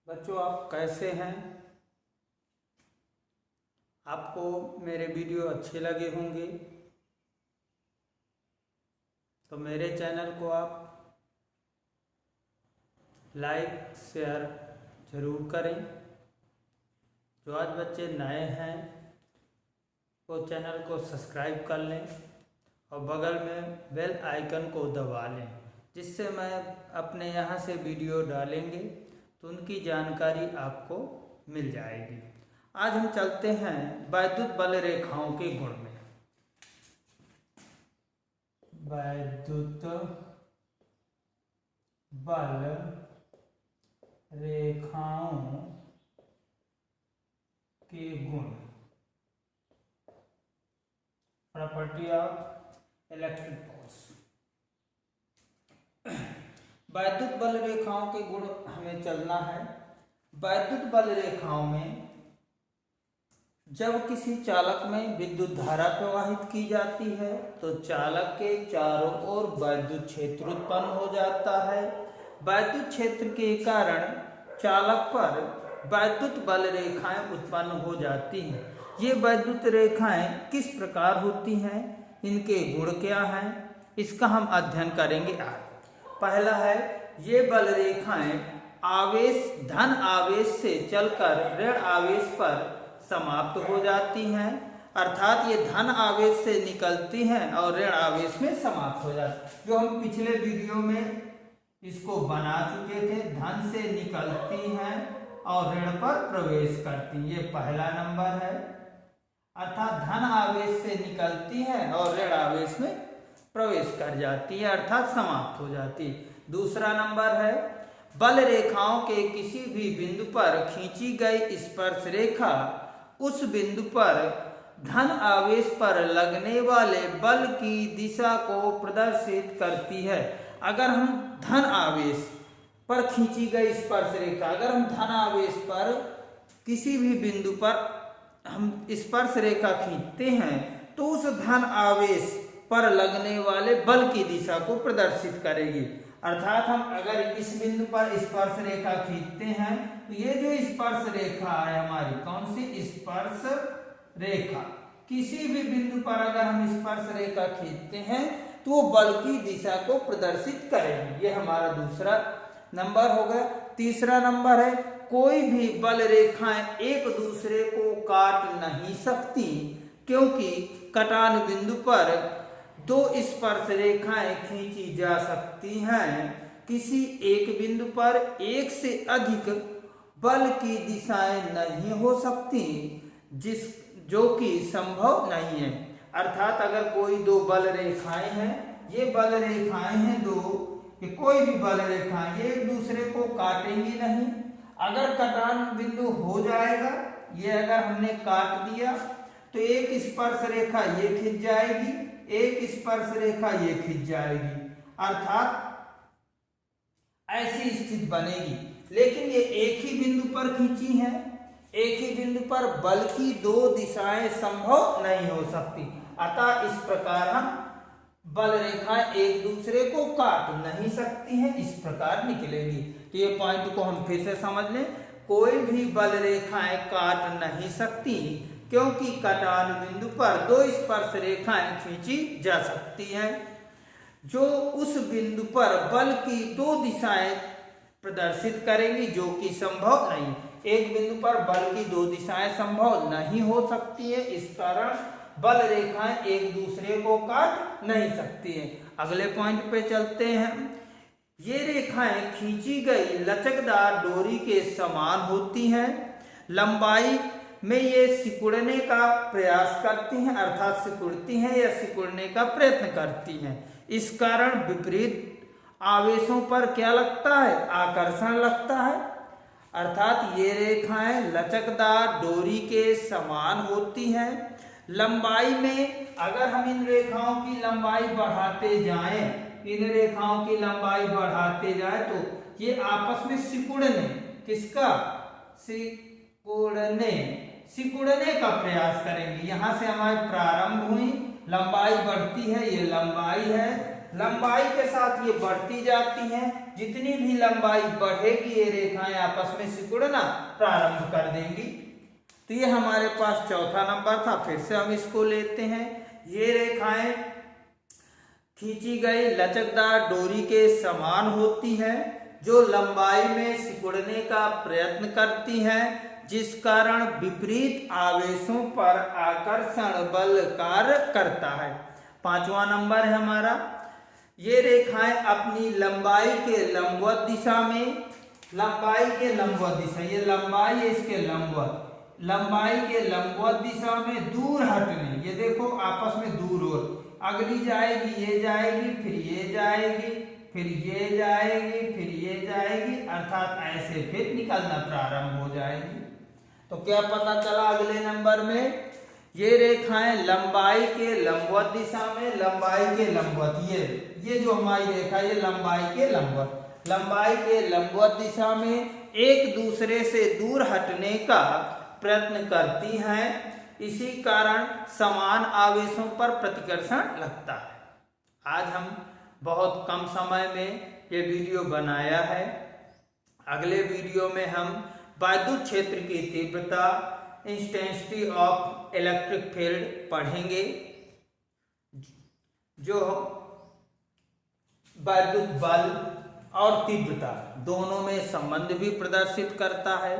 बच्चों, आप कैसे हैं? आपको मेरे वीडियो अच्छे लगे होंगे तो मेरे चैनल को आप लाइक शेयर ज़रूर करें। जो आज बच्चे नए हैं वो चैनल को सब्सक्राइब कर लें और बगल में बेल आइकन को दबा लें, जिससे मैं अपने यहाँ से वीडियो डालेंगे तो उनकी जानकारी आपको मिल जाएगी। आज हम चलते हैं वैद्युत बल रेखाओं के गुण में। वैद्युत बल रेखाओं के गुण, प्रॉपर्टी ऑफ इलेक्ट्रिक फोर्स। वैद्युत बल रेखाओं के गुण हमें चलना है। वैद्युत बल रेखाओं में जब किसी चालक में विद्युत धारा प्रवाहित की जाती है तो चालक के चारों ओर वैद्युत क्षेत्र उत्पन्न हो जाता है। वैद्युत क्षेत्र के कारण चालक पर वैद्युत बल रेखाएं उत्पन्न हो जाती हैं। ये वैद्युत रेखाएं किस प्रकार होती हैं, इनके गुण क्या हैं, इसका हम अध्ययन करेंगे आज। पहला है, ये बल रेखाएं आवेश धन आवेश से चलकर ऋण आवेश पर समाप्त हो जाती हैं, अर्थात ये धन आवेश से निकलती हैं और ऋण आवेश में समाप्त हो जाती हैं। जो हम पिछले वीडियो में इसको बना चुके थे, धन से निकलती हैं और ऋण पर प्रवेश करती हैं, ये पहला नंबर है। अर्थात धन आवेश से निकलती हैं और ऋण आवेश में प्रवेश कर जाती है, अर्थात समाप्त हो जाती है। दूसरा नंबर है, बल रेखाओं के किसी भी बिंदु पर खींची गई स्पर्श रेखा उस बिंदु पर धन आवेश पर लगने वाले बल की दिशा को प्रदर्शित करती है। अगर हम धन आवेश पर खींची गई स्पर्श रेखा, अगर हम धन आवेश पर किसी भी बिंदु पर हम स्पर्श रेखा खींचते हैं तो उस धन आवेश पर लगने वाले बल की दिशा को प्रदर्शित करेगी। अर्थात हम अगर इस बिंदु पर स्पर्श रेखा खींचते हैं तो ये जो स्पर्श रेखा है हमारी, कौन सी स्पर्श रेखा, किसी भी बिंदु पर अगर हम स्पर्श रेखा खींचते हैं तो वो बल की दिशा को प्रदर्शित करेगी। ये हमारा दूसरा नंबर हो गया। तीसरा नंबर है, कोई भी बल रेखाएं एक दूसरे को काट नहीं सकती, क्योंकि कटान बिंदु पर दो स्पर्श रेखाएं खींची जा सकती हैं। किसी एक बिंदु पर एक से अधिक बल की दिशाएं नहीं हो सकती, जो कि संभव नहीं है। अर्थात अगर कोई दो बल रेखाएं हैं, ये बल रेखाएं हैं दो, कि कोई भी बल रेखाएं ये एक दूसरे को काटेंगी नहीं। अगर कटान बिंदु हो जाएगा, ये अगर हमने काट दिया तो एक स्पर्श रेखा ये खिंच जाएगी, एक स्पर्श रेखा ये खिंच जाएगी, अर्थात ऐसी स्थिति बनेगी। लेकिन ये एक ही बिंदु पर खींची है, एक ही बिंदु पर बल की दो दिशाएं संभव नहीं हो सकती, अतः इस प्रकार हम बल रेखाएं एक दूसरे को काट नहीं सकती हैं, इस प्रकार निकलेगी। तो ये पॉइंट को हम फिर से समझ लें, कोई भी बल रेखाएं काट नहीं सकती, क्योंकि कटान बिंदु पर दो स्पर्श रेखाएं खींची जा सकती हैं, जो उस बिंदु पर बल की दो दिशाएं प्रदर्शित करेंगी, जो कि संभव नहीं। एक बिंदु पर बल की दो दिशाएं संभव नहीं हो सकती है, इस कारण बल रेखाएं एक दूसरे को काट नहीं सकती हैं। अगले पॉइंट पे चलते हैं। ये रेखाएं खींची गई लचकदार डोरी के समान होती हैं। लंबाई में ये सिकुड़ने का प्रयास करती हैं, अर्थात सिकुड़ती हैं या सिकुड़ने का प्रयत्न करती हैं। इस कारण विपरीत आवेशों पर क्या लगता है, आकर्षण लगता है। अर्थात ये रेखाएं लचकदार डोरी के समान होती हैं। लंबाई में अगर हम इन रेखाओं की लंबाई बढ़ाते जाएं, इन रेखाओं की लंबाई बढ़ाते जाएं तो ये आपस में सिकुड़ने, किसका, सिकुड़ने का प्रयास करेंगे। यहां से हमारी प्रारंभ हुई, लंबाई बढ़ती है, ये लंबाई है, लंबाई के साथ ये बढ़ती जाती हैं। जितनी भी लंबाई बढ़ेगी ये रेखाएं आपस में सिकुड़ना प्रारंभ कर देंगी। तो ये हमारे पास चौथा नंबर था। फिर से हम इसको लेते हैं। ये रेखाएं खींची गई लचकदार डोरी के समान होती है, जो लंबाई में सिकुड़ने का प्रयत्न करती हैं, जिस कारण विपरीत आवेशों पर आकर्षण बल कार्य करता है। पांचवा नंबर है हमारा, ये रेखाएं अपनी लंबाई के लंबवत दिशा में, लंबाई के लंबवत दिशा, ये लंबाई है इसके लंबवत, लंबाई के लंबवत दिशा में दूर हटने, ये देखो आपस में दूर और अगली जाएगी, ये जाएगी, फिर ये जाएगी, फिर ये जाएगी, फिर ये जाएगी, अर्थात ऐसे फिर निकलना प्रारंभ हो जाएगी। तो क्या पता चला अगले नंबर में, ये रेखाएं लंबाई के लंबवत दिशा में, लंबाई के लंबवत, ये जो हमारी रेखा ये लंबाई के लंबवत, लंबाई के लंबवत दिशा में एक दूसरे से दूर हटने का प्रयत्न करती हैं। इसी कारण समान आवेशों पर प्रतिकर्षण लगता है। आज हम बहुत कम समय में ये वीडियो बनाया है। अगले वीडियो में हम विद्युत क्षेत्र की तीव्रता, इंटेंसिटी ऑफ इलेक्ट्रिक फील्ड पढ़ेंगे, जो विद्युत बल और तीव्रता दोनों में संबंध भी प्रदर्शित करता है।